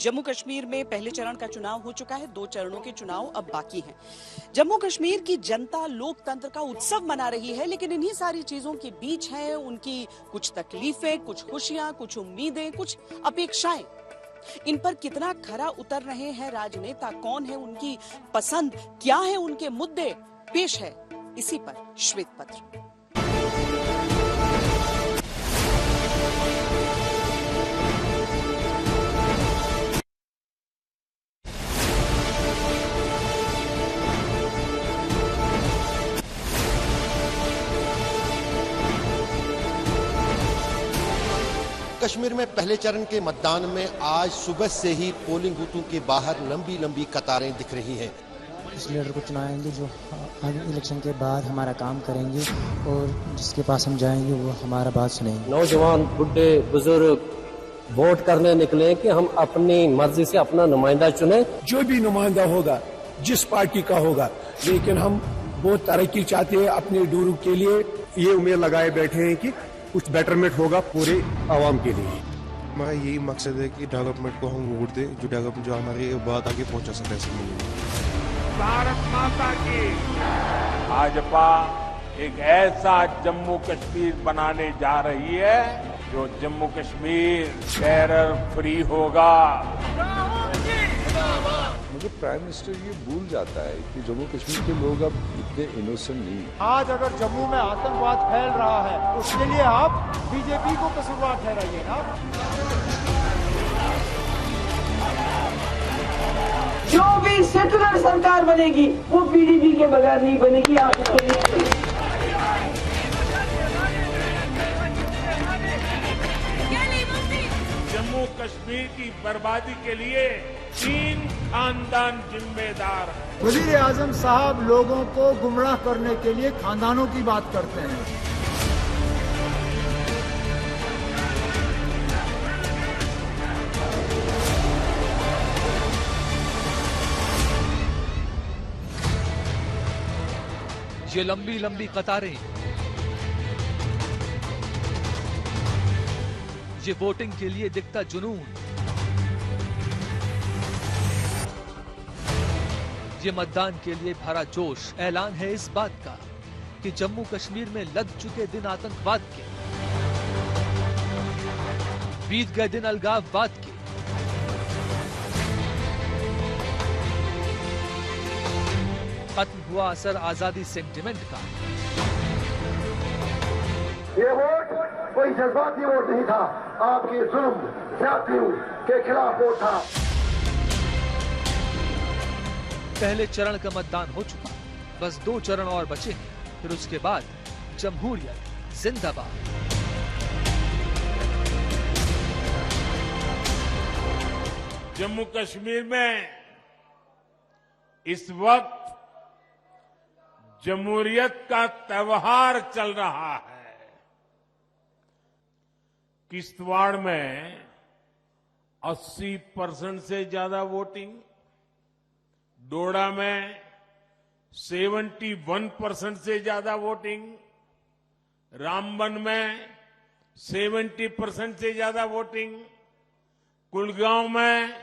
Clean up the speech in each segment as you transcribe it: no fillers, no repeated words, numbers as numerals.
जम्मू कश्मीर में पहले चरण का चुनाव हो चुका है, 2 चरणों के चुनाव अब बाकी हैं। जम्मू कश्मीर की जनता लोकतंत्र का उत्सव मना रही है, लेकिन इन्हीं सारी चीजों के बीच हैं उनकी कुछ तकलीफें, कुछ खुशियां, कुछ उम्मीदें, कुछ अपेक्षाएं। इन पर कितना खरा उतर रहे हैं राजनेता, कौन है उनकी पसंद, क्या है उनके मुद्दे, पेश है इसी पर श्वेत पत्र। कश्मीर में पहले चरण के मतदान में आज सुबह से ही पोलिंग बूथों के बाहर लंबी लंबी कतारें दिख रही हैं। इस लीडर को चुनाएंगे जो आगे इलेक्शन के बाद हमारा काम करेंगे और जिसके पास हम जाएंगे वो हमारा बात सुनेंगे। नौजवान, बुढ़े, बुजुर्ग वोट करने निकले कि हम अपनी मर्जी से अपना नुमाइंदा चुने। जो भी नुमाइंदा होगा, जिस पार्टी का होगा, लेकिन हम बहुत तरक्की चाहते हैं अपने डूरू के लिए। ये उम्मीद लगाए बैठे हैं कि कुछ बेटरमेंट होगा पूरे आवाम के लिए। हमारा यही मकसद है कि डेवलपमेंट को हम वोट दें, जो डेवलपमेंट जो हमारी बात आगे पहुंचा सके असेंबली। भारत माता की भाजपा एक ऐसा जम्मू कश्मीर बनाने जा रही है जो जम्मू कश्मीर टेरर फ्री होगा। मुझे प्राइम मिनिस्टर ये भूल जाता है कि जम्मू कश्मीर के लोग अब इतने इनोसेंट नहीं। आज अगर जम्मू में आतंकवाद फैल रहा है तो उसके लिए आप बीजेपी को कसूरवार ठहराइए ना। जो भी सेकुलर सरकार बनेगी वो पीडीपी के बगैर नहीं बनेगी। आप इसको जम्मू कश्मीर की बर्बादी के लिए 3 खानदान जिम्मेदार है। वजीर आजम साहब लोगों को गुमराह करने के लिए खानदानों की बात करते हैं। ये लंबी लंबी कतारें, ये वोटिंग के लिए दिखता जुनून, ये मतदान के लिए भरा जोश ऐलान है इस बात का कि जम्मू कश्मीर में लद चुके दिन आतंकवाद के, बीत गए दिन अलगाववाद के, खत्म हुआ असर आजादी सेंटिमेंट का। ये वोट कोई जज्बाती वोट नहीं था, आपकी जुल्म ज्यादतियों के खिलाफ वोट था। पहले चरण का मतदान हो चुका, बस 2 चरण और बचे हैं, फिर उसके बाद जमहूरियत जिंदाबाद। जम्मू कश्मीर में इस वक्त जमहूरियत का त्योहार चल रहा है। किश्तवाड़ में 80% से ज्यादा वोटिंग, डोडा में 71% से ज्यादा वोटिंग, रामबन में 70% से ज्यादा वोटिंग, कुलगांव में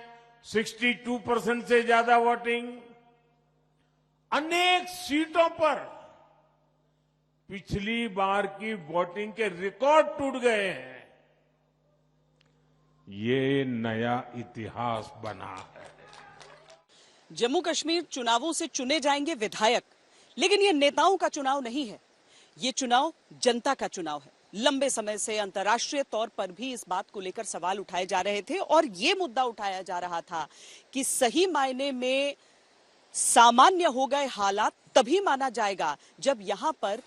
62% से ज्यादा वोटिंग। अनेक सीटों पर पिछली बार की वोटिंग के रिकॉर्ड टूट गए हैं। ये नया इतिहास बना है। जम्मू कश्मीर चुनावों से चुने जाएंगे विधायक, लेकिन ये नेताओं का चुनाव नहीं है, ये चुनाव जनता का चुनाव है। लंबे समय से अंतर्राष्ट्रीय तौर पर भी इस बात को लेकर सवाल उठाए जा रहे थे और ये मुद्दा उठाया जा रहा था कि सही मायने में सामान्य हो गए हालात तभी माना जाएगा जब यहां पर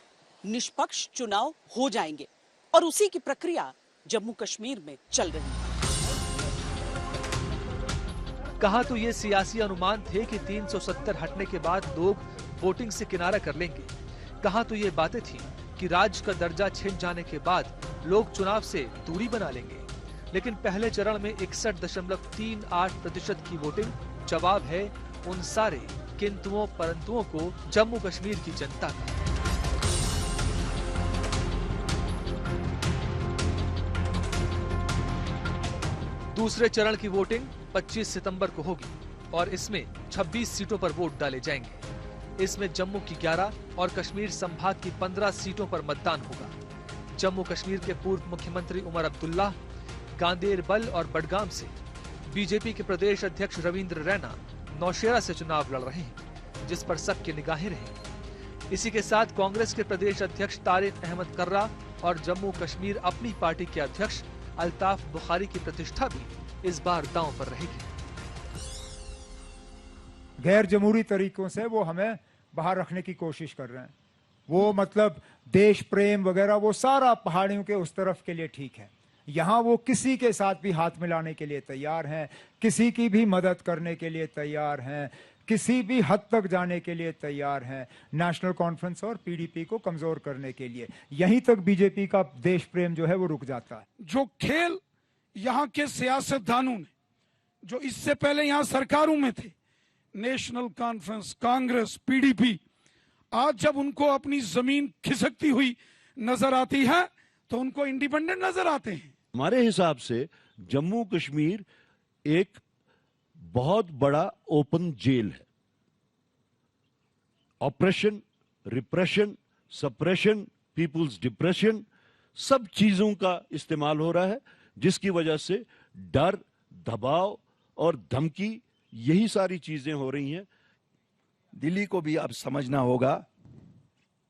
निष्पक्ष चुनाव हो जाएंगे, और उसी की प्रक्रिया जम्मू कश्मीर में चल रही है। कहा तो ये सियासी अनुमान थे कि 370 हटने के बाद लोग वोटिंग से किनारा कर लेंगे। कहा तो ये बातें थी कि राज्य का दर्जा छिन जाने के बाद लोग चुनाव से दूरी बना लेंगे। लेकिन पहले चरण में 61.38% की वोटिंग जवाब है उन सारे किंतुओं परंतुओं को जम्मू कश्मीर की जनता का। दूसरे चरण की वोटिंग 25 सितंबर को होगी और इसमें 26 सीटों पर वोट डाले जाएंगे। इसमें जम्मू की 11 और कश्मीर संभाग की 15 सीटों पर मतदान होगा। जम्मू कश्मीर के पूर्व मुख्यमंत्री उमर अब्दुल्ला गांदेरबल और बडगाम से, बीजेपी के प्रदेश अध्यक्ष रविंद्र रैना नौशेरा से चुनाव लड़ रहे हैं, जिस पर सबकी निगाहें रहेंगी। इसी के साथ कांग्रेस के प्रदेश अध्यक्ष तारिक अहमद कर्रा और जम्मू कश्मीर अपनी पार्टी के अध्यक्ष अल्ताफ बुखारी की प्रतिष्ठा भी इस बार दांव पर रहेगी। गैर जमहूरी तरीकों से वो हमें बाहर रखने की कोशिश कर रहे हैं। वो मतलब देश प्रेम वगैरह वो सारा पहाड़ियों के उस तरफ के लिए ठीक है। यहाँ वो किसी के साथ भी हाथ मिलाने के लिए तैयार हैं, किसी की भी मदद करने के लिए तैयार हैं, किसी भी हद तक जाने के लिए तैयार हैं, नेशनल कॉन्फ्रेंस और पीडीपी को कमजोर करने के लिए। यहीं तक बीजेपी का देश प्रेम जो है वो रुक जाता है। जो खेल यहाँ के सियासतदानों ने, जो इससे पहले यहाँ सरकारों में थे, नेशनल कॉन्फ्रेंस, कांग्रेस, पीडीपी, आज जब उनको अपनी जमीन खिसकती हुई नजर आती है तो उनको इंडिपेंडेंट नजर आते हैं। हमारे हिसाब से जम्मू कश्मीर एक बहुत बड़ा ओपन जेल है। Operation, repression, suppression, people's depression, सब चीजों का इस्तेमाल हो रहा है, जिसकी वजह से डर, दबाव और धमकी, यही सारी चीजें हो रही हैं। दिल्ली को भी अब समझना होगा,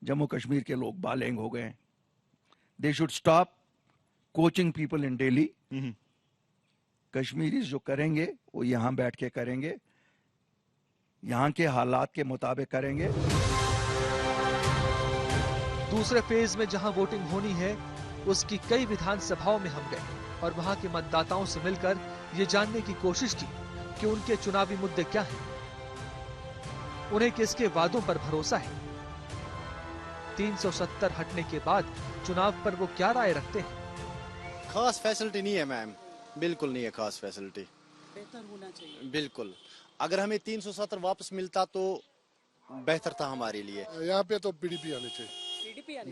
जम्मू कश्मीर के लोग बालेंग हो गए। They should stop coaching people in Delhi. Kashmiris जो करेंगे वो यहां बैठ के करेंगे, यहां के हालात के मुताबिक करेंगे। दूसरे फेज में जहां वोटिंग होनी है, उसकी कई विधानसभाओं में हम गए और वहां के मतदाताओं से मिलकर ये जानने की कोशिश की कि उनके चुनावी मुद्दे क्या हैं, उन्हें किसके वादों पर भरोसा है। 370 हटने के बाद चुनाव पर वो क्या राय रखते हैं? खास फैसिलिटी नहीं है मैम, बिल्कुल नहीं है खास फैसिलिटी। बेहतर होना चाहिए। बिल्कुल, अगर हमें 370 वापस मिलता तो बेहतर था हमारे लिए। यहाँ पे तो पीडीपी आनी चाहिए।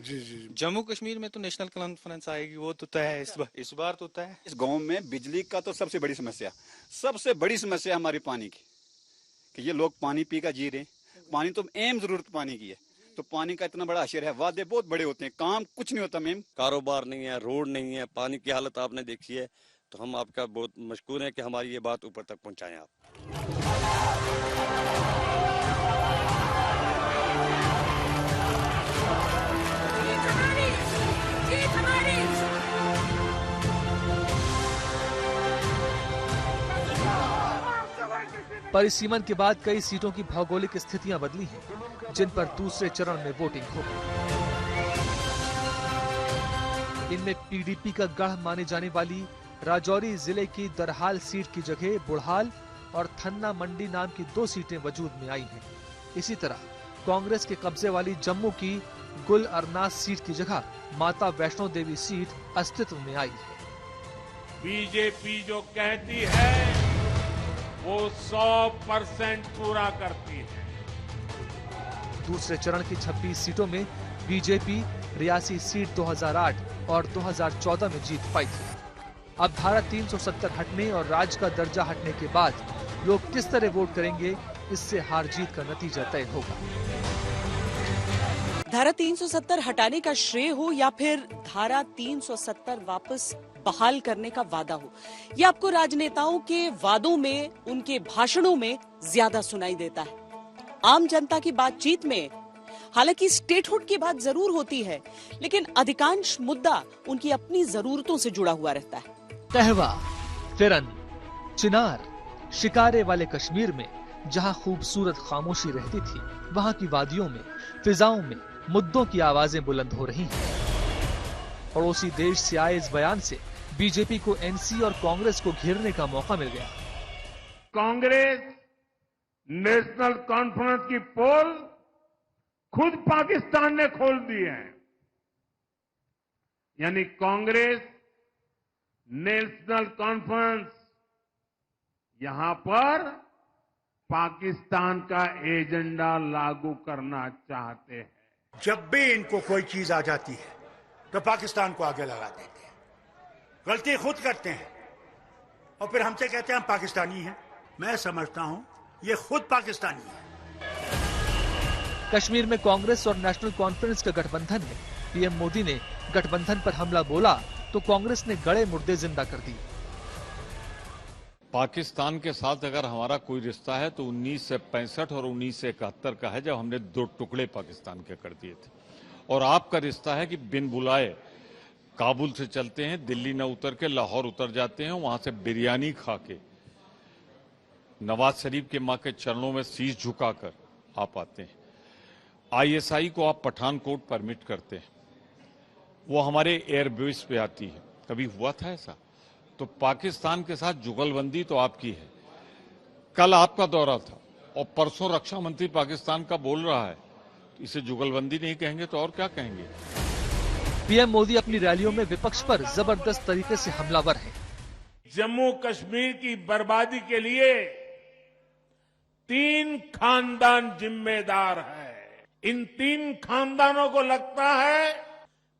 जी जी। जम्मू कश्मीर में तो नेशनल कॉन्फ्रेंस आएगी, वो तो तय है, इस बार तो तय है। इस गांव में बिजली का तो सबसे बड़ी समस्या हमारी पानी की, कि ये लोग पानी पी कर जी रहे हैं। पानी तो एम जरूरत पानी की है, तो पानी का इतना बड़ा अशर है, वादे बहुत बड़े होते हैं, काम कुछ नहीं होता मैम। कारोबार नहीं है, रोड नहीं है, पानी की हालत आपने देखी है, तो हम आपका बहुत मशकूर हैं कि हमारी ये बात ऊपर तक पहुंचाएं आप। परिसीमन के बाद कई सीटों की भौगोलिक स्थितियां बदली हैं, जिन पर दूसरे चरण में वोटिंग होगी। इनमें पीडीपी का गढ़ माने जाने वाली राजौरी जिले की दरहाल सीट की जगह बुढ़हाल और थन्ना मंडी नाम की 2 सीटें वजूद में आई हैं। इसी तरह कांग्रेस के कब्जे वाली जम्मू की गुल अरनास सीट की जगह माता वैष्णो देवी सीट अस्तित्व में आई है। बीजेपी जो कहती है वो 100% पूरा करती है। दूसरे चरण की 26 सीटों में बीजेपी रियासी सीट 2008 और 2014 में जीत पाई थी। अब धारा 370 हटने और राज्य का दर्जा हटने के बाद लोग किस तरह वोट करेंगे, इससे हार जीत का नतीजा तय होगा। धारा 370 हटाने का श्रेय हो या फिर धारा 370 वापस बहाल करने का वादा हो, यह आपको राजनेताओं के वादों में, उनके भाषणों में ज्यादा सुनाई देता है। आम जनता की बातचीत में हालांकि स्टेटहुड की बात जरूर होती है, लेकिन अधिकांश मुद्दा उनकी अपनी जरूरतों से जुड़ा हुआ रहता है। कहवा, फिरन, चिनार, शिकारे वाले कश्मीर में जहां खूबसूरत खामोशी रहती थी, वहां की वादियों में, फिजाओं में मुद्दों की आवाजें बुलंद हो रही हैं। पड़ोसी देश से आए इस बयान से बीजेपी को एनसी और कांग्रेस को घेरने का मौका मिल गया। कांग्रेस नेशनल कॉन्फ्रेंस की पोल खुद पाकिस्तान ने खोल दी है, यानी कांग्रेस नेशनल कॉन्फ्रेंस यहां पर पाकिस्तान का एजेंडा लागू करना चाहते हैं। जब भी इनको कोई चीज आ जाती है तो पाकिस्तान को आगे लगा देते हैं। गलती खुद करते हैं। और फिर हमसे कहते हैं हम पाकिस्तानी हैं। मैं समझता हूं ये खुद पाकिस्तानी है। कश्मीर में कांग्रेस और नेशनल कॉन्फ्रेंस का गठबंधन है। पीएम मोदी ने गठबंधन पर हमला बोला तो कांग्रेस ने गड़े मुर्दे जिंदा कर दिए। पाकिस्तान के साथ अगर हमारा कोई रिश्ता है तो 1965 और 1971 का है, जब हमने 2 टुकड़े पाकिस्तान के कर दिए थे। और आपका रिश्ता है कि बिन बुलाए काबुल से चलते हैं, दिल्ली न उतर के लाहौर उतर जाते हैं, वहां से बिरयानी खा के नवाज शरीफ के मां के चरणों में शीश झुकाकर आप आते हैं। आईएसआई को आप पठानकोट परमिट करते हैं, वो हमारे एयरबेस पे आती है। कभी हुआ था ऐसा? तो पाकिस्तान के साथ जुगलबंदी तो आपकी है। कल आपका दौरा था और परसों रक्षा मंत्री पाकिस्तान का बोल रहा है, तो इसे जुगलबंदी नहीं कहेंगे तो और क्या कहेंगे? पीएम मोदी अपनी रैलियों में विपक्ष पर जबरदस्त तरीके से हमलावर हैं। जम्मू कश्मीर की बर्बादी के लिए 3 खानदान जिम्मेदार है। इन 3 खानदानों को लगता है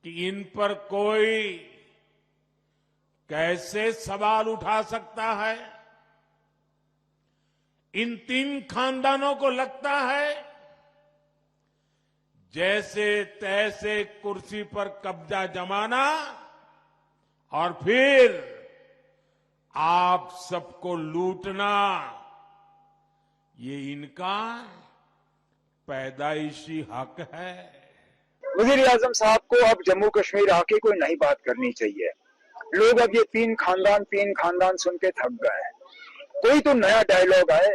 कि इन पर कोई कैसे सवाल उठा सकता है। इन 3 खानदानों को लगता है जैसे तैसे कुर्सी पर कब्जा जमाना और फिर आप सबको लूटना, ये इनका पैदाइशी हक है। वज़ीर-ए-आज़म साहब को अब जम्मू कश्मीर आके कोई नई बात करनी चाहिए। लोग अब ये 3 खानदान सुन के थक गए हैं। कोई तो नया डायलॉग आए,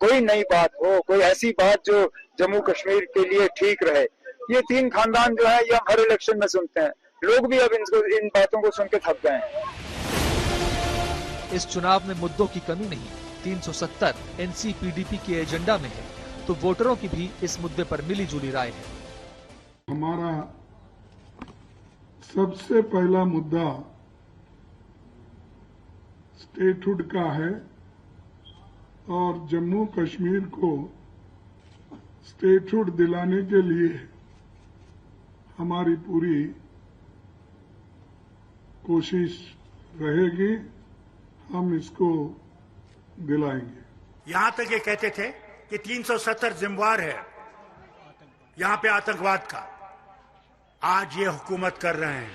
कोई नई बात हो, कोई ऐसी बात जो जम्मू कश्मीर के लिए ठीक रहे। ये 3 खानदान जो है ये हम हर इलेक्शन में सुनते हैं। लोग भी अब इन बातों को सुन के थक गए हैं। इस चुनाव में मुद्दों की कमी नहीं। 370 एनसीपीडीपी के एजेंडा में है, तो वोटरों की भी इस मुद्दे पर मिली जुली राय है। हमारा सबसे पहला मुद्दा स्टेटहुड का है और जम्मू कश्मीर को स्टेटहुड दिलाने के लिए हमारी पूरी कोशिश रहेगी। हम इसको दिलाएंगे। यहां तक ये कहते थे कि 370 जिम्मेवार है यहां पे आतंकवाद का। आज ये हुकूमत कर रहे हैं।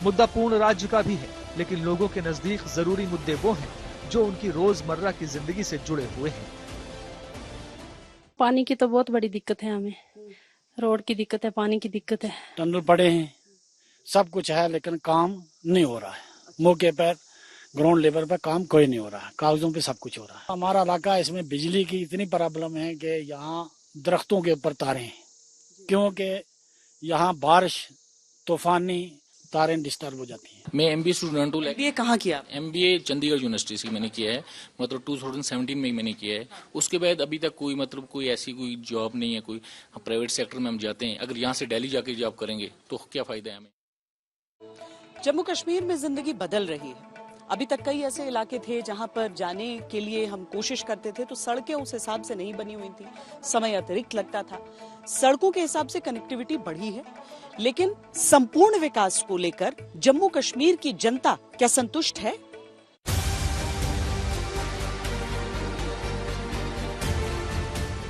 मुद्दा पूर्ण राज्य का भी है, लेकिन लोगों के नजदीक जरूरी मुद्दे वो हैं जो उनकी रोजमर्रा की जिंदगी से जुड़े हुए हैं। पानी की तो बहुत बड़ी दिक्कत है, हमें रोड की दिक्कत है, पानी की दिक्कत है। टनल पड़े हैं, सब कुछ है, लेकिन काम नहीं हो रहा है। मौके पर ग्राउंड लेवल पर काम कोई नहीं हो रहा है, कागजों पे सब कुछ हो रहा है। हमारा इलाका इसमें बिजली की इतनी प्रॉब्लम है कि यहाँ दरख्तों के ऊपर तारे हैं, क्योंकि यहाँ बारिश तूफानी तारें डिस्टर्ब हो जाती हैं। मैं MBA स्टूडेंट हूँ। MBA कहाँ किया? MBA चंडीगढ़ यूनिवर्सिटी से मैंने किया है, मतलब 2017 में मैंने किया है। उसके बाद अभी तक कोई ऐसी कोई जॉब नहीं है। कोई प्राइवेट सेक्टर में हम जाते हैं, अगर यहाँ से दिल्ली जाके जॉब करेंगे तो क्या फायदा है हमें। जम्मू कश्मीर में जिंदगी बदल रही है। अभी तक कई ऐसे इलाके थे जहां पर जाने के लिए हम कोशिश करते थे तो सड़कें उस हिसाब से नहीं बनी हुई थी, समय अतिरिक्त लगता था। सड़कों के हिसाब से कनेक्टिविटी बढ़ी है, लेकिन संपूर्ण विकास को लेकर जम्मू कश्मीर की जनता क्या संतुष्ट है?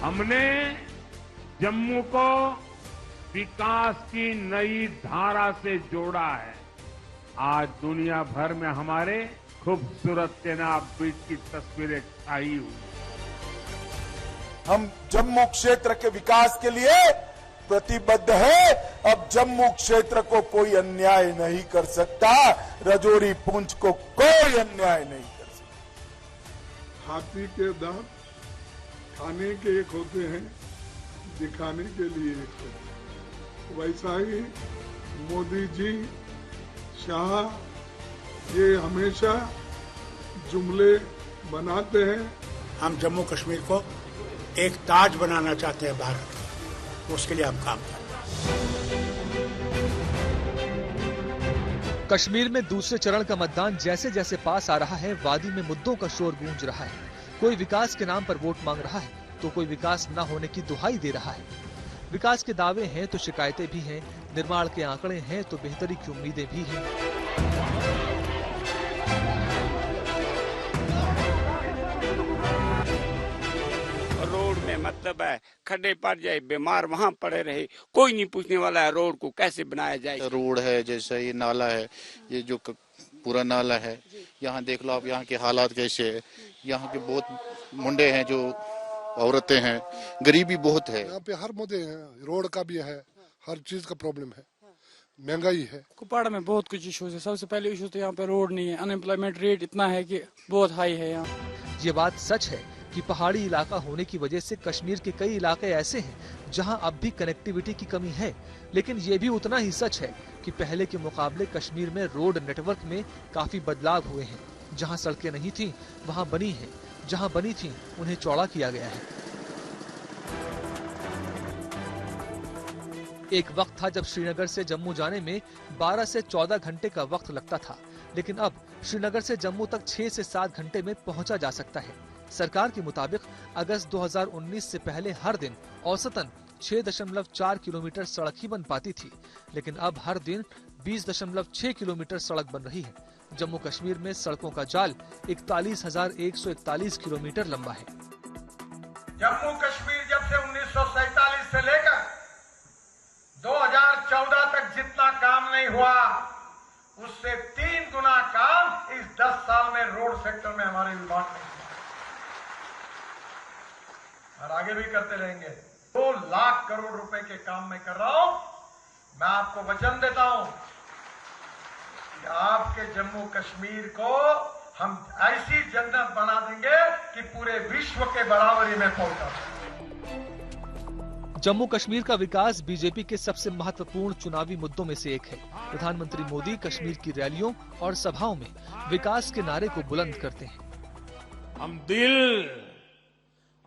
हमने जम्मू को विकास की नई धारा से जोड़ा है। आज दुनिया भर में हमारे खूबसूरत तैनात बीच की तस्वीरें छाई हुई। हम जम्मू क्षेत्र के विकास के लिए प्रतिबद्ध है। अब जम्मू क्षेत्र को कोई अन्याय नहीं कर सकता, रजौरी पुंछ को कोई अन्याय नहीं कर सकता। हाथी के दांत खाने के एक होते हैं, दिखाने के लिए एक होते हैं। वैसा ही मोदी जी, शाह ये हमेशा जुमले बनाते हैं। हम जम्मू कश्मीर को एक ताज बनाना चाहते हैं भारत का, उसके लिए हम काम करते हैं। कश्मीर में दूसरे चरण का मतदान जैसे जैसे पास आ रहा है, वादी में मुद्दों का शोर गूंज रहा है। कोई विकास के नाम पर वोट मांग रहा है, तो कोई विकास न होने की दुहाई दे रहा है। विकास के दावे हैं तो शिकायतें भी हैं, निर्माण के आंकड़े हैं तो बेहतरी की उम्मीदें भी हैं। मतलब है खड्डे पड़ जाए, बीमार वहाँ पड़े रहे, कोई नहीं पूछने वाला है रोड को कैसे बनाया जाए। रोड है जैसे ये नाला है, ये जो पूरा नाला है, यहाँ देख लो आप यहाँ के हालात कैसे है। यहाँ के बहुत मुंडे हैं, जो औरतें हैं, गरीबी बहुत है। यहाँ पे हर मुद्दे हैं, रोड का भी है, हर चीज का प्रॉब्लम है, महंगाई है। कुपवाड़ा में बहुत कुछ इश्यूज है। सबसे पहले इशू तो यहाँ पे रोड नहीं है, अनएम्प्लॉयमेंट रेट इतना है कि बहुत हाई है यहाँ। ये बात सच है कि पहाड़ी इलाका होने की वजह से कश्मीर के कई इलाके ऐसे हैं जहां अब भी कनेक्टिविटी की कमी है, लेकिन ये भी उतना ही सच है कि पहले के मुकाबले कश्मीर में रोड नेटवर्क में काफी बदलाव हुए हैं। जहां सड़कें नहीं थीं वहां बनी हैं, जहां बनी थीं उन्हें चौड़ा किया गया है। एक वक्त था जब श्रीनगर से जम्मू जाने में 12 से 14 घंटे का वक्त लगता था, लेकिन अब श्रीनगर से जम्मू तक 6 से 7 घंटे में पहुंचा जा सकता है। सरकार के मुताबिक अगस्त 2019 से पहले हर दिन औसतन 6.4 किलोमीटर सड़क ही बन पाती थी, लेकिन अब हर दिन 20.6 किलोमीटर सड़क बन रही है। जम्मू कश्मीर में सड़कों का जाल 41,141 किलोमीटर लंबा है। जम्मू कश्मीर जब से 1947 से लेकर 2014 तक जितना काम नहीं हुआ, उससे 3 गुना काम इस 10 साल में रोड सेक्टर में हमारे विभाग ने किया और आगे भी करते रहेंगे। 2 लाख करोड़ रुपए के काम मैं कर रहा हूं। मैं आपको वचन देता हूं कि आपके जम्मू कश्मीर को हम ऐसी जन्नत बना देंगे कि पूरे विश्व के बराबरी में पहुंचा देंगे। जम्मू कश्मीर का विकास बीजेपी के सबसे महत्वपूर्ण चुनावी मुद्दों में से एक है। प्रधानमंत्री मोदी कश्मीर की रैलियों और सभाओं में विकास के नारे को बुलंद करते हैं। हम दिल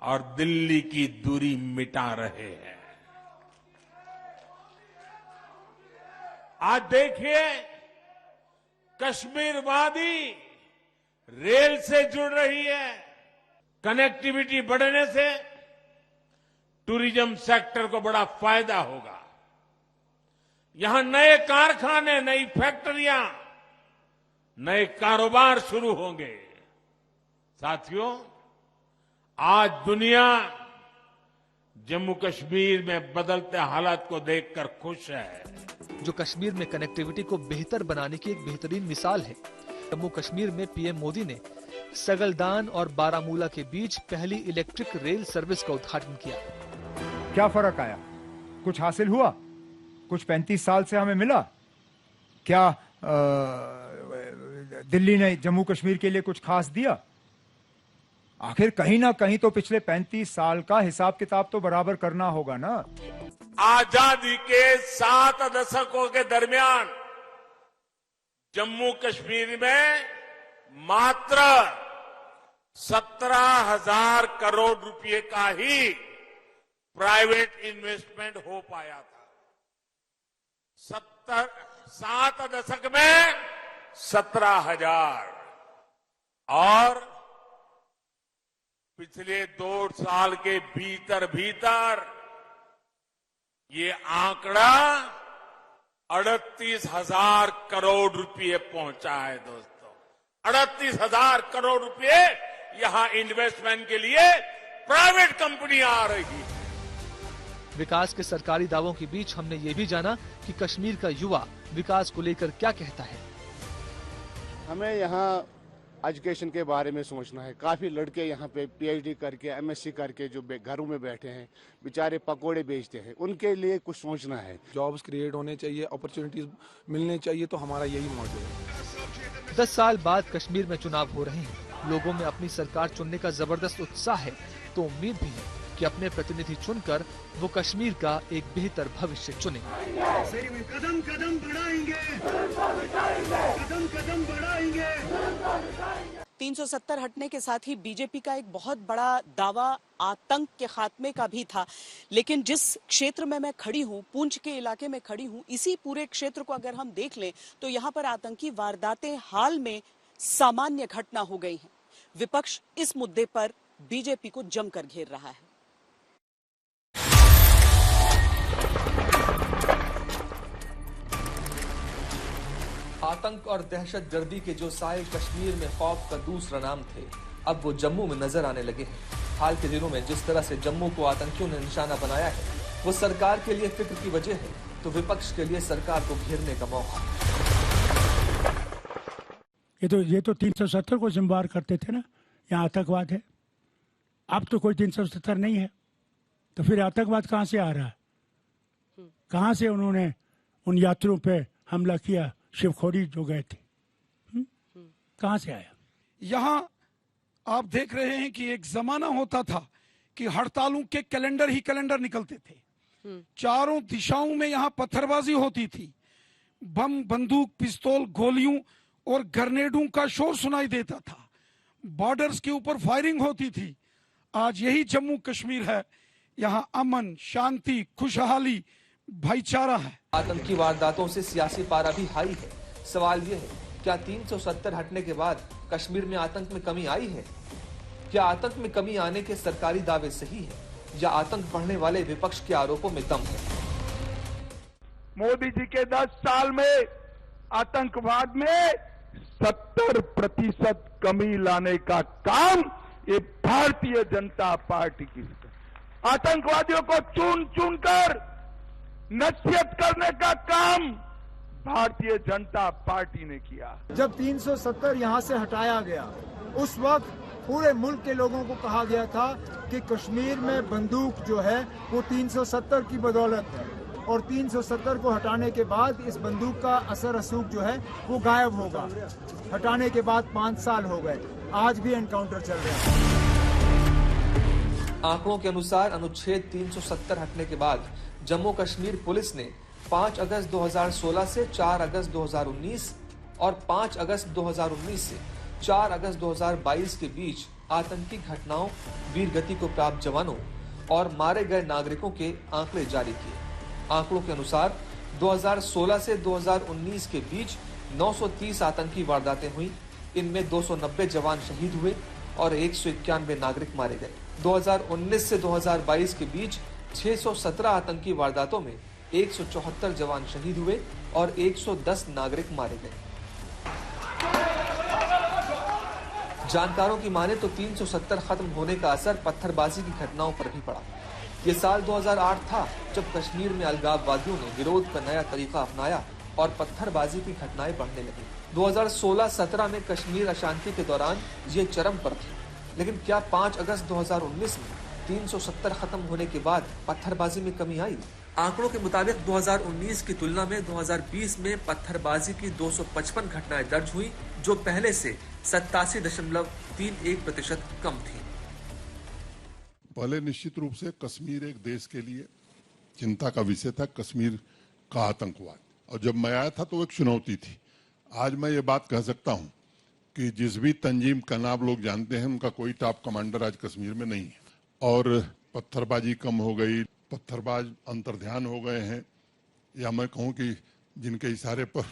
और दिल्ली की दूरी मिटा रहे हैं। आज देखिए, कश्मीर वादी रेल से जुड़ रही है। कनेक्टिविटी बढ़ने से टूरिज्म सेक्टर को बड़ा फायदा होगा। यहां नए कारखाने, नई फैक्ट्रियां, नए कारोबार शुरू होंगे। साथियों, आज दुनिया जम्मू कश्मीर में बदलते हालात को देखकर खुश है, जो कश्मीर में कनेक्टिविटी को बेहतर बनाने की एक बेहतरीन मिसाल है। जम्मू कश्मीर में पीएम मोदी ने सगलदान और बारामूला के बीच पहली इलेक्ट्रिक रेल सर्विस का उद्घाटन किया। क्या फर्क आया? कुछ हासिल हुआ? कुछ 35 साल से हमें मिला? क्या दिल्ली ने जम्मू कश्मीर के लिए कुछ खास दिया? आखिर कहीं ना कहीं तो पिछले 35 साल का हिसाब किताब तो बराबर करना होगा ना। आजादी के 7 दशकों के दरमियान जम्मू कश्मीर में मात्र 17,000 करोड़ रुपए का ही प्राइवेट इन्वेस्टमेंट हो पाया था। 7 दशक में 17,000 और पिछले 2 साल के भीतर ये आंकड़ा 38,000 करोड़ रुपए पहुंचा है। दोस्तों, 38,000 करोड़ रुपए यहां इन्वेस्टमेंट के लिए प्राइवेट कंपनियां आ रही है। विकास के सरकारी दावों के बीच हमने ये भी जाना कि कश्मीर का युवा विकास को लेकर क्या कहता है। हमें यहाँ एजुकेशन के बारे में सोचना है। काफी लड़के यहाँ पे पीएचडी करके, एमएससी करके जो घरों में बैठे हैं, बेचारे पकोड़े बेचते हैं, उनके लिए कुछ सोचना है। जॉब्स क्रिएट होने चाहिए, अपॉर्चुनिटीज मिलने चाहिए, तो हमारा यही मोटिव है। 10 साल बाद कश्मीर में चुनाव हो रहे हैं। लोगों में अपनी सरकार चुनने का जबरदस्त उत्साह है, तो उम्मीद भी है कि अपने प्रतिनिधि चुनकर वो कश्मीर का एक बेहतर भविष्य चुने। कदम कदम बढ़ाएंगे, कदम कदम बढ़ाएंगे। 370 हटने के साथ ही बीजेपी का एक बहुत बड़ा दावा आतंक के खात्मे का भी था। लेकिन जिस क्षेत्र में मैं खड़ी हूँ, पुंछ के इलाके में खड़ी हूँ, इसी पूरे क्षेत्र को अगर हम देख लें तो यहाँ पर आतंकी वारदातें हाल में सामान्य घटना हो गई हैं। विपक्ष इस मुद्दे पर बीजेपी को जमकर घेर रहा है। आतंक और दहशतगर्दी के जो साए कश्मीर में खौफ का दूसरा नाम थे, अब वो जम्मू में नजर आने लगे हैं। हाल के दिनों में जिस तरह से जम्मू को आतंकियों ने निशाना बनाया है, वो सरकार के लिए फिक्र की वजह है, तो विपक्ष के लिए सरकार को घेरने का मौका। ये तो 370 को जिम्मेवार करते थे ना, यहाँ आतंकवाद है। अब तो कोई 370 नहीं है, तो फिर आतंकवाद कहाँ से आ रहा है? कहाँ से उन्होंने उन यात्रियों पे हमला किया, शिवखोरी जो गए थे, कहाँ से आया? यहाँ आप देख रहे हैं कि एक जमाना होता था कि हड़तालों के कैलेंडर ही कैलेंडर निकलते थे, चारों दिशाओं में यहाँ पत्थरबाजी होती थी, बम, बंदूक, पिस्तौल, गोलियों और ग्रेनेडों का शोर सुनाई देता था, बॉर्डर्स के ऊपर फायरिंग होती थी। आज यही जम्मू कश्मीर है, यहाँ अमन, शांति, खुशहाली, भाईचारा है। आतंकी वारदातों से सियासी पारा भी हाई है। सवाल ये है, क्या 370 हटने के बाद कश्मीर में आतंक में कमी आई है? क्या आतंक में कमी आने के सरकारी दावे सही है, या आतंक बढ़ने वाले विपक्ष के आरोपों में दम है? मोदी जी के 10 साल में आतंकवाद में 70% कमी लाने का काम ये भारतीय जनता पार्टी की। आतंकवादियों को चुन चुन कर नसीहत करने का काम भारतीय जनता पार्टी ने किया। जब 370 यहाँ से हटाया गया, उस वक्त पूरे मुल्क के लोगों को कहा गया था कि कश्मीर में बंदूक जो है वो 370 की बदौलत है, और 370 को हटाने के बाद इस बंदूक का असर रसूख जो है वो गायब होगा। हटाने के बाद 5 साल हो गए, आज भी एनकाउंटर चल रहा है। आंकड़ों के अनुसार अनुच्छेद 370 हटने के बाद जम्मू कश्मीर पुलिस ने 5 अगस्त 2016 से 4 अगस्त 2019 और 5 अगस्त 2019 से 4 अगस्त 2022 के बीच आतंकी घटनाओं, वीर गति को प्राप्त जवानों और मारे गए नागरिकों के आंकड़े जारी किए। आंकड़ों के अनुसार 2016 से 2019 के बीच 930 आतंकी वारदातें हुई। इनमें 290 जवान शहीद हुए और 191 नागरिक मारे गए। 2019 से 2022 के बीच 617 आतंकी वारदातों में 174 जवान शहीद हुए और 110 नागरिक मारे गए। जानकारों की माने तो 370 खत्म होने का असर पत्थरबाजी की घटनाओं पर भी पड़ा। ये साल 2008 था जब कश्मीर में अलगाववादियों ने विरोध का नया तरीका अपनाया और पत्थरबाजी की घटनाएं बढ़ने लगी। 2016-17 में कश्मीर अशांति के दौरान ये चरम पर थी, लेकिन क्या 5 अगस्त 2019 में 370 खत्म होने के बाद पत्थरबाजी में कमी आई? आंकड़ों के मुताबिक 2019 की तुलना में 2020 में पत्थरबाजी की 255 घटनाएं दर्ज हुई, जो पहले से 87.31% कम थी। पहले निश्चित रूप से कश्मीर एक देश के लिए चिंता का विषय था, कश्मीर का आतंकवाद, और जब मैं आया था तो एक चुनौती थी। आज मैं ये बात कह सकता हूं कि जिस भी तंजीम का नाम लोग जानते हैं, उनका कोई टॉप कमांडर आज कश्मीर में नहीं है, और पत्थरबाजी कम हो गई, पत्थरबाज अंतर्ध्यान हो गए हैं, या मैं कहूं कि जिनके इशारे पर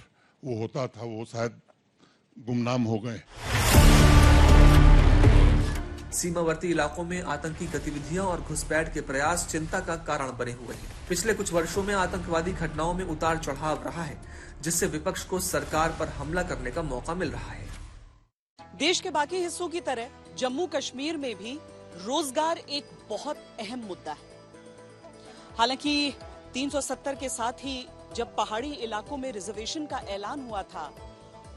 वो होता था वो शायद गुमनाम हो गए। सीमावर्ती इलाकों में आतंकी गतिविधियां और घुसपैठ के प्रयास चिंता का कारण बने हुए हैं। पिछले कुछ वर्षों में आतंकवादी घटनाओं में उतार चढ़ाव रहा है, जिससे विपक्ष को सरकार पर हमला करने का मौका मिल रहा है। देश के बाकी हिस्सों की तरह जम्मू कश्मीर में भी रोजगार एक बहुत अहम मुद्दा है। हालांकि 370 के साथ ही जब पहाड़ी इलाकों में रिजर्वेशन का ऐलान हुआ था,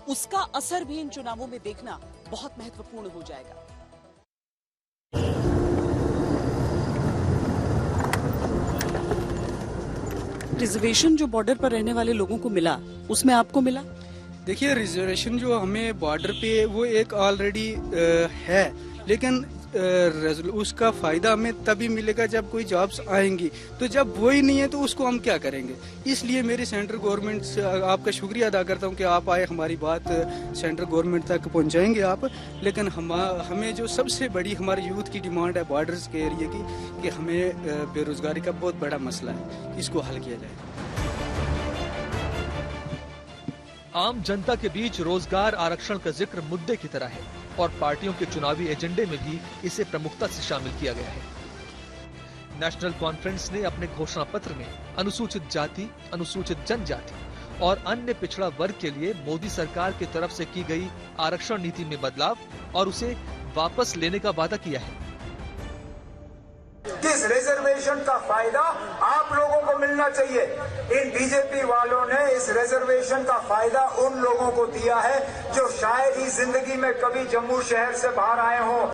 उसका असर भी इन चुनावों में देखना बहुत महत्वपूर्ण हो जाएगा। रिजर्वेशन जो बॉर्डर पर रहने वाले लोगों को मिला, उसमें आपको मिला? देखिए, रिजर्वेशन जो हमें बॉर्डर पे वो एक ऑलरेडी है, लेकिन उसका फायदा हमें तभी मिलेगा जब कोई जॉब्स आएंगी। तो जब वो ही नहीं है तो उसको हम क्या करेंगे? इसलिए मेरी सेंट्रल गवर्नमेंट से आपका शुक्रिया अदा करता हूँ कि आप आए, हमारी बात सेंट्रल गवर्नमेंट तक पहुँचाएंगे आप। लेकिन हमें जो सबसे बड़ी हमारे यूथ की डिमांड है बॉर्डर्स के एरिए की, कि हमें बेरोजगारी का बहुत बड़ा मसला है, इसको हल किया जाए। आम जनता के बीच रोजगार आरक्षण का जिक्र मुद्दे की तरह है और पार्टियों के चुनावी एजेंडे में भी इसे प्रमुखता से शामिल किया गया है। नेशनल कॉन्फ्रेंस ने अपने घोषणा पत्र में अनुसूचित जाति, अनुसूचित जनजाति और अन्य पिछड़ा वर्ग के लिए मोदी सरकार की तरफ से की गई आरक्षण नीति में बदलाव और उसे वापस लेने का वादा किया है। इस रिजर्वेशन का फायदा आप लोगों को मिलना चाहिए। इन बीजेपी वालों ने इस रिजर्वेशन का फायदा उन लोगों को दिया है जो शायद ही जिंदगी में कभी जम्मू शहर से बाहर आए हों।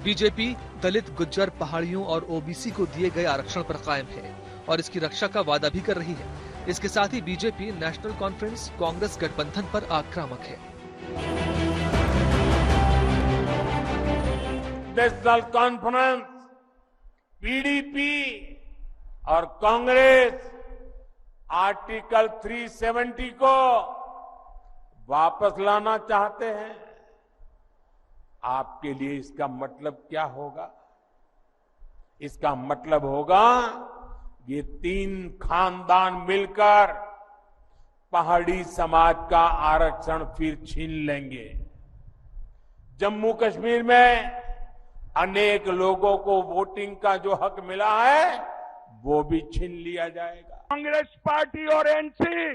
बीजेपी दलित, गुज्जर, पहाड़ियों और ओबीसी को दिए गए आरक्षण पर कायम है और इसकी रक्षा का वादा भी कर रही है। इसके साथ ही बीजेपी नेशनल कॉन्फ्रेंस कांग्रेस गठबंधन पर आक्रामक है। नेशनल कॉन्फ्रेंस, पीडीपी और कांग्रेस आर्टिकल 370 को वापस लाना चाहते हैं। आपके लिए इसका मतलब क्या होगा? इसका मतलब होगा ये 3 खानदान मिलकर पहाड़ी समाज का आरक्षण फिर छीन लेंगे। जम्मू कश्मीर में अनेक लोगों को वोटिंग का जो हक मिला है वो भी छीन लिया जाएगा। कांग्रेस पार्टी और एनसी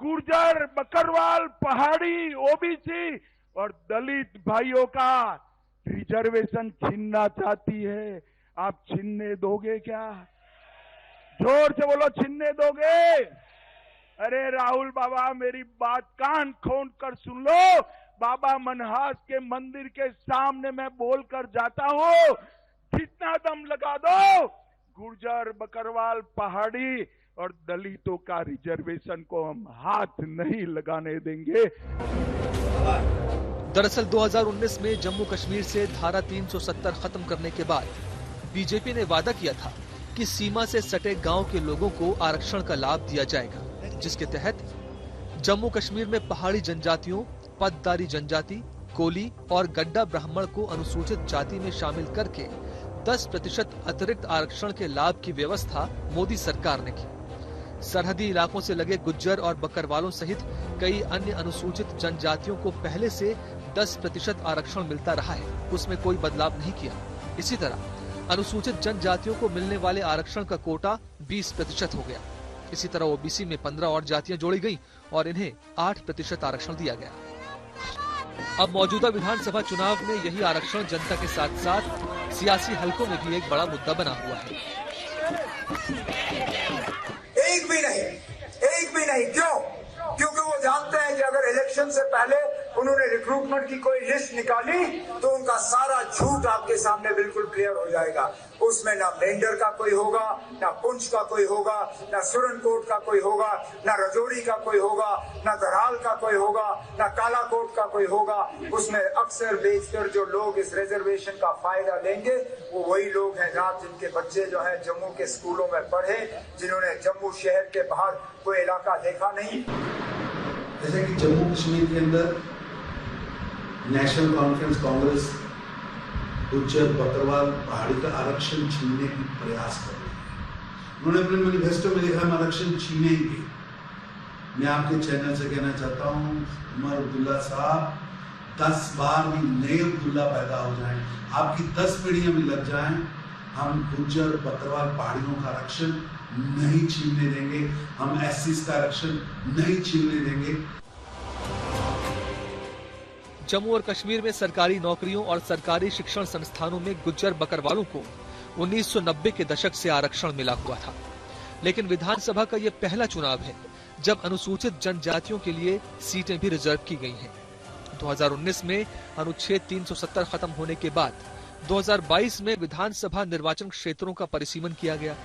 गुर्जर, बकरवाल, पहाड़ी, ओबीसी और दलित भाइयों का रिजर्वेशन छीनना चाहती है। आप छीनने दोगे क्या? जोर से बोलो, छीनने दोगे? अरे राहुल बाबा, मेरी बात कान खोल कर सुन लो। बाबा मनहास के मंदिर के सामने मैं बोलकर जाता हूँ, जितना दम लगा दो, गुर्जर, बकरवाल, पहाड़ी और दलितों का रिजर्वेशन को हम हाथ नहीं लगाने देंगे। दरअसल 2019 में जम्मू कश्मीर से धारा 370 खत्म करने के बाद बीजेपी ने वादा किया था कि सीमा से सटे गांव के लोगों को आरक्षण का लाभ दिया जाएगा, जिसके तहत जम्मू कश्मीर में पहाड़ी जनजातियों, पददारी जनजाति, कोली और गड्ढा ब्राह्मण को अनुसूचित जाति में शामिल करके 10% अतिरिक्त आरक्षण के लाभ की व्यवस्था मोदी सरकार ने की। सरहदी इलाकों से लगे गुज्जर और बकरवालों सहित कई अन्य अनुसूचित जनजातियों को पहले से 10% आरक्षण मिलता रहा है, उसमें कोई बदलाव नहीं किया। इसी तरह अनुसूचित जनजातियों को मिलने वाले आरक्षण का कोटा 20% हो गया। इसी तरह ओबीसी में 15 और जातियां जोड़ी गईं और इन्हें 8% आरक्षण दिया गया। अब मौजूदा विधानसभा चुनाव में यही आरक्षण जनता के साथ साथ सियासी हलकों में भी एक बड़ा मुद्दा बना हुआ है। एक भी नहीं। क्यों? क्योंकि वो जानते हैं कि अगर इलेक्शन से पहले उन्होंने रिक्रूटमेंट की कोई लिस्ट निकाली तो उनका सारा झूठ आपके सामने बिल्कुल क्लियर हो जाएगा। उसमें ना मेंढर का कोई होगा, ना पुंछ का कोई होगा, ना सुरनकोट का कोई होगा, ना रजौरी का कोई होगा, ना दराल का कोई होगा, ना कालाकोट का कोई होगा। उसमें अक्सर बेशतर जो लोग इस रिजर्वेशन का फायदा लेंगे वो वही लोग हैं ना जिनके बच्चे जो है जम्मू के स्कूलों में पढ़े, जिन्होंने जम्मू शहर के बाहर कोई इलाका देखा नहीं। जैसे कि जम्मू कश्मीर के अंदर नेशनल कॉन्फ्रेंस कांग्रेस गुज्जर, बकरवाल, पहाड़ी का आरक्षण छीनने की प्रयास कर रही है। उन्होंने अपने मैनिफेस्टो में लिखा हम आरक्षण छीनेंगे। मैं आपके चैनल से कहना चाहता हूं, उमर अब्दुल्ला साहब 10 बार भी नए अब्दुल्ला पैदा हो जाएं, आपकी 10 पीढ़ियां भी लग जाएं, हम गुज्जर, बकरवाल, पहाड़ियों का आरक्षण नहीं छीनने देंगे। हम एससी का आरक्षण नहीं छीनने देंगे। जम्मू और कश्मीर में सरकारी नौकरियों और सरकारी शिक्षण संस्थानों में गुज्जर बकरवालों को 1990 के दशक से आरक्षण मिला हुआ था, लेकिन विधानसभा का ये पहला चुनाव है जब अनुसूचित जनजातियों के लिए सीटें भी रिजर्व की गई हैं। 2019 में अनुच्छेद 370 खत्म होने के बाद 2022 में विधानसभा निर्वाचन क्षेत्रों का परिसीमन किया गया,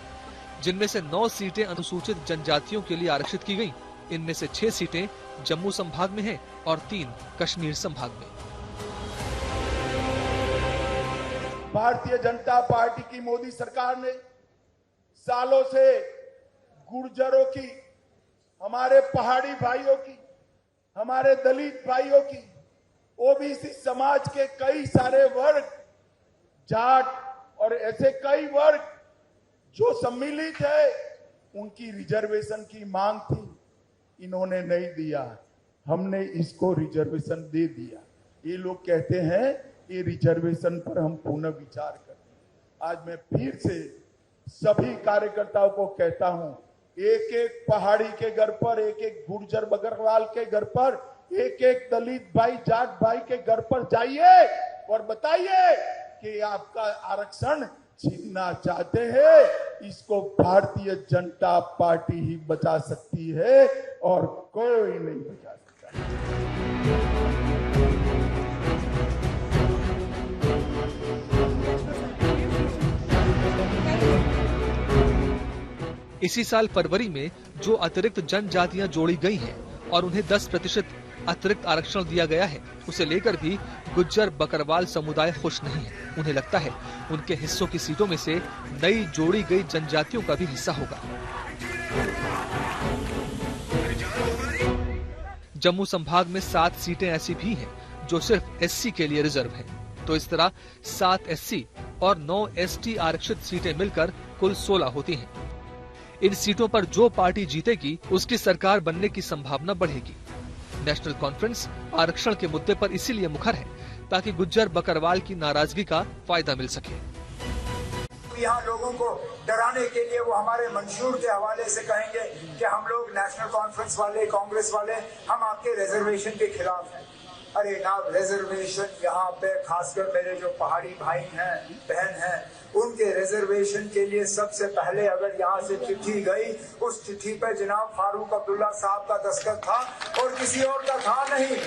जिनमें से 9 सीटें अनुसूचित जनजातियों के लिए आरक्षित की गईं। इनमें से 6 सीटें जम्मू संभाग में हैं और 3 कश्मीर संभाग में। भारतीय जनता पार्टी की मोदी सरकार ने सालों से गुर्जरों की, हमारे पहाड़ी भाइयों की, हमारे दलित भाइयों की, ओबीसी समाज के कई सारे वर्ग, जाट और ऐसे कई वर्ग जो सम्मिलित है, उनकी रिजर्वेशन की मांग थी, इन्होंने नहीं दिया। हमने इसको रिजर्वेशन दे दिया। ये लोग कहते हैं ये रिजर्वेशन पर हम पुनः विचार करें। आज मैं फिर से सभी कार्यकर्ताओं को कहता हूं, एक एक पहाड़ी के घर पर, एक एक गुर्जर बकरवाल के घर पर, एक एक दलित भाई, जाट भाई के घर पर जाइए और बताइए कि आपका आरक्षण छीनना चाहते हैं, इसको भारतीय जनता पार्टी ही बचा सकती है और कोई नहीं बचा सकता। इसी साल फरवरी में जो अतिरिक्त जनजातियां जोड़ी गई हैं और उन्हें 10% अतिरिक्त आरक्षण दिया गया है, उसे लेकर भी गुज्जर बकरवाल समुदाय खुश नहीं है। उन्हें लगता है उनके हिस्सों की सीटों में से नई जोड़ी गई जनजातियों का भी हिस्सा होगा। जम्मू संभाग में 7 सीटें ऐसी भी हैं जो सिर्फ एससी के लिए रिजर्व है। तो इस तरह 7 एससी और 9 एसटी आरक्षित सीटें मिलकर कुल 16 होती हैं। इन सीटों पर जो पार्टी जीतेगी उसकी सरकार बनने की संभावना बढ़ेगी। नेशनल कॉन्फ्रेंस आरक्षण के मुद्दे पर इसीलिए मुखर है ताकि गुज्जर बकरवाल की नाराजगी का फायदा मिल सके। यहाँ लोगों को डराने के लिए वो हमारे मंशूर के हवाले से कहेंगे कि हम लोग नेशनल कॉन्फ्रेंस वाले, कांग्रेस वाले, हम आपके रिजर्वेशन के खिलाफ हैं। अरे ना, रिजर्वेशन यहाँ पे खासकर मेरे जो पहाड़ी भाई हैं, बहन हैं, उनके रिजर्वेशन के लिए सबसे पहले अगर यहाँ से चिट्ठी गई, उस चिट्ठी पे जनाब फारूक अब्दुल्ला साहब का दस्तखत था और किसी और का था नहीं।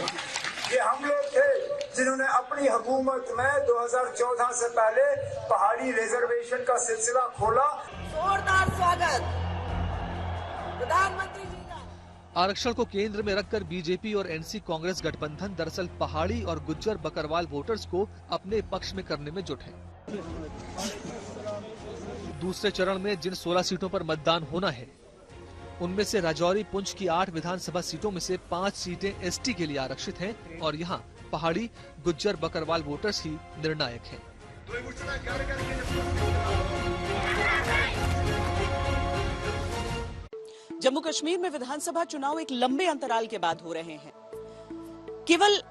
ये हम लोग थे जिन्होंने अपनी हुकूमत में 2014 से पहले पहाड़ी रिजर्वेशन का सिलसिला खोला। जोरदार स्वागत प्रधानमंत्री जी का। आरक्षण को केंद्र में रखकर बीजेपी और एनसी कांग्रेस गठबंधन दरअसल पहाड़ी और गुज्जर बकरवाल वोटर्स को अपने पक्ष में करने में जुट है। दूसरे चरण में जिन 16 सीटों पर मतदान होना है, उनमें से राजौरी पुंछ की 8 विधानसभा सीटों में से 5 सीटें एसटी के लिए आरक्षित हैं और यहाँ पहाड़ी गुज्जर बकरवाल वोटर्स ही निर्णायक हैं। जम्मू कश्मीर में विधानसभा चुनाव एक लंबे अंतराल के बाद हो रहे हैं। केवल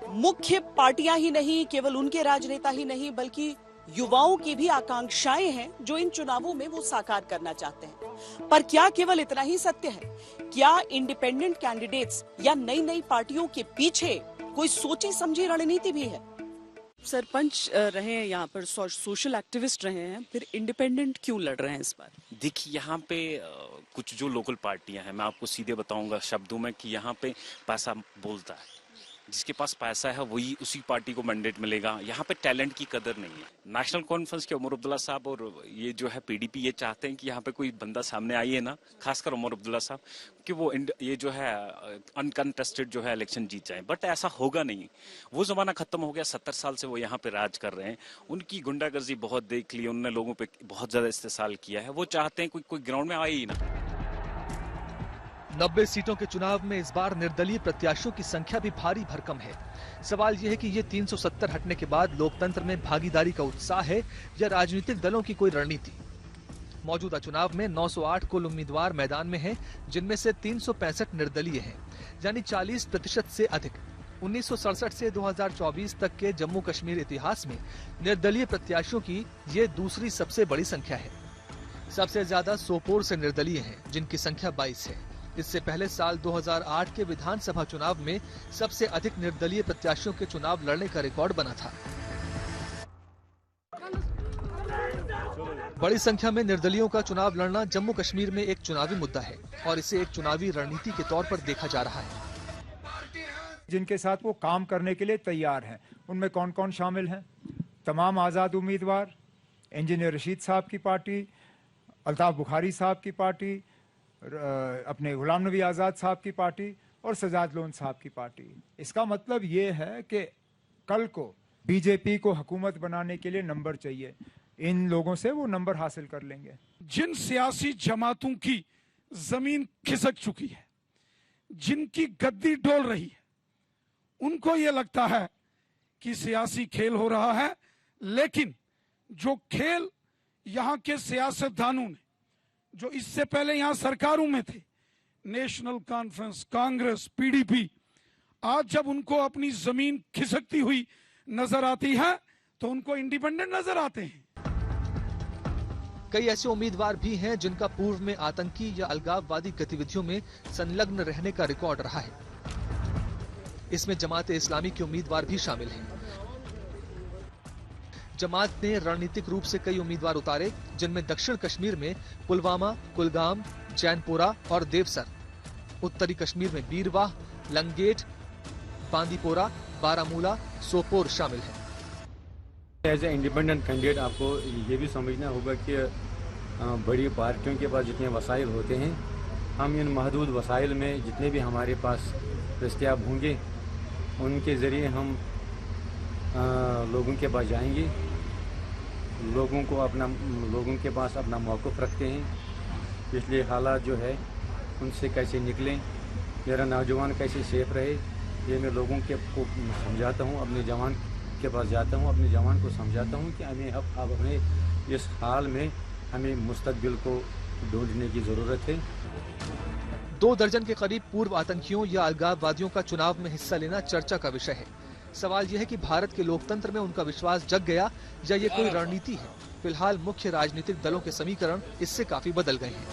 मुख्य पार्टियां ही नहीं, केवल उनके राजनेता ही नहीं, बल्कि युवाओं की भी आकांक्षाएं हैं जो इन चुनावों में वो साकार करना चाहते हैं। पर क्या केवल इतना ही सत्य है? क्या इंडिपेंडेंट कैंडिडेट्स या नई नई पार्टियों के पीछे कोई सोची समझी रणनीति भी है? सरपंच रहे हैं यहाँ पर, सोशल एक्टिविस्ट रहे हैं, फिर इंडिपेंडेंट क्यों लड़ रहे हैं इस बार? देखिए, यहाँ पे कुछ जो लोकल पार्टियां हैं, मैं आपको सीधे बताऊंगा शब्दों में कि यहाँ पे पैसा बोलता है। जिसके पास पैसा है वही उसी पार्टी को मैंडेट मिलेगा। यहाँ पे टैलेंट की कदर नहीं है। नेशनल कॉन्फ्रेंस के उमर अब्दुल्ला साहब और ये जो है पीडीपी ये चाहते हैं कि यहाँ पे कोई बंदा सामने आइए ना, खासकर उमर अब्दुल्ला साहब, कि वो ये जो है अनकंटेस्टेड जो है इलेक्शन जीत जाए। बट ऐसा होगा नहीं, वो जमाना खत्म हो गया। 70 साल से वो यहाँ पे राज कर रहे हैं। उनकी गुंडागर्दी बहुत देख ली, उन्होंने लोगों पे बहुत ज्यादा इस्तेसाल किया है। वो चाहते हैं कोई ग्राउंड में आए ही ना। 90 सीटों के चुनाव में इस बार निर्दलीय प्रत्याशियों की संख्या भी भारी भरकम है। सवाल यह है कि ये 370 हटने के बाद लोकतंत्र में भागीदारी का उत्साह है या राजनीतिक दलों की कोई रणनीति। मौजूदा चुनाव में 908 कुल उम्मीदवार मैदान में हैं, जिनमें से 365 निर्दलीय हैं, यानी 40% से अधिक। 1967 से 2024 तक के जम्मू कश्मीर इतिहास में निर्दलीय प्रत्याशियों की ये दूसरी सबसे बड़ी संख्या है। सबसे ज्यादा सोपोर से निर्दलीय हैं, जिनकी संख्या 22 है। इससे पहले साल 2008 के विधानसभा चुनाव में सबसे अधिक निर्दलीय प्रत्याशियों के चुनाव लड़ने का रिकॉर्ड बना था। बड़ी संख्या में निर्दलियों का चुनाव लड़ना जम्मू कश्मीर में एक चुनावी मुद्दा है और इसे एक चुनावी रणनीति के तौर पर देखा जा रहा है। जिनके साथ वो काम करने के लिए तैयार हैं, उनमें कौन कौन शामिल हैं? तमाम आज़ाद उम्मीदवार, इंजीनियर रशीद साहब की पार्टी, अल्ताफ बुखारी साहब की पार्टी, अपने गुलाम नबी आज़ाद साहब की पार्टी और सजाद लोन साहब की पार्टी। इसका मतलब ये है कि कल को बीजेपी को हुकूमत बनाने के लिए नंबर चाहिए। इन लोगों से वो नंबर हासिल कर लेंगे। जिन सियासी जमातों की जमीन खिसक चुकी है, जिनकी गद्दी डोल रही है, उनको ये लगता है कि सियासी खेल हो रहा है, लेकिन जो खेल यहाँ के सियासतदानों ने, जो इससे पहले यहां सरकारों में थे, नेशनल कॉन्फ्रेंस, कांग्रेस, पीडीपी, आज जब उनको अपनी जमीन खिसकती हुई नजर आती है तो उनको इंडिपेंडेंट नजर आते हैं। कई ऐसे उम्मीदवार भी हैं जिनका पूर्व में आतंकी या अलगाववादी गतिविधियों में संलग्न रहने का रिकॉर्ड रहा है। इसमें जमात इस्लामी के उम्मीदवार भी शामिल हैं। जमात ने रणनीतिक रूप से कई उम्मीदवार उतारे, जिनमें दक्षिण कश्मीर में पुलवामा, कुलगाम, चैनपुरा और देवसर, उत्तरी कश्मीर में बीरवाह, लंगेट, बांदीपोरा, बारामूला, सोपोर शामिल हैं। एज ए इंडिपेंडेंट कैंडिडेट आपको ये भी समझना होगा कि बड़ी पार्टियों के पास जितने वसाइल होते हैं, हम इन महदूद वसाइल में जितने भी हमारे पास दस्तयाब होंगे, उनके ज़रिए हम लोगों के पास जाएंगे, लोगों के पास अपना मौक़िफ़ रखते हैं। इसलिए हालात जो है उनसे कैसे निकलें, मेरा नौजवान कैसे सेफ रहे, ये मैं लोगों को समझाता हूँ। अपने जवान के पास जाता हूँ, अपने जवान को समझाता हूँ कि हमें अब अपने इस हाल में हमें मुस्तकबिल को ढूंढने की ज़रूरत है। 2 दर्जन के करीब पूर्व आतंकियों या अलगाववादियों का चुनाव में हिस्सा लेना चर्चा का विषय है। सवाल यह है कि भारत के लोकतंत्र में उनका विश्वास जग गया या ये कोई रणनीति है। फिलहाल मुख्य राजनीतिक दलों के समीकरण इससे काफी बदल गए हैं।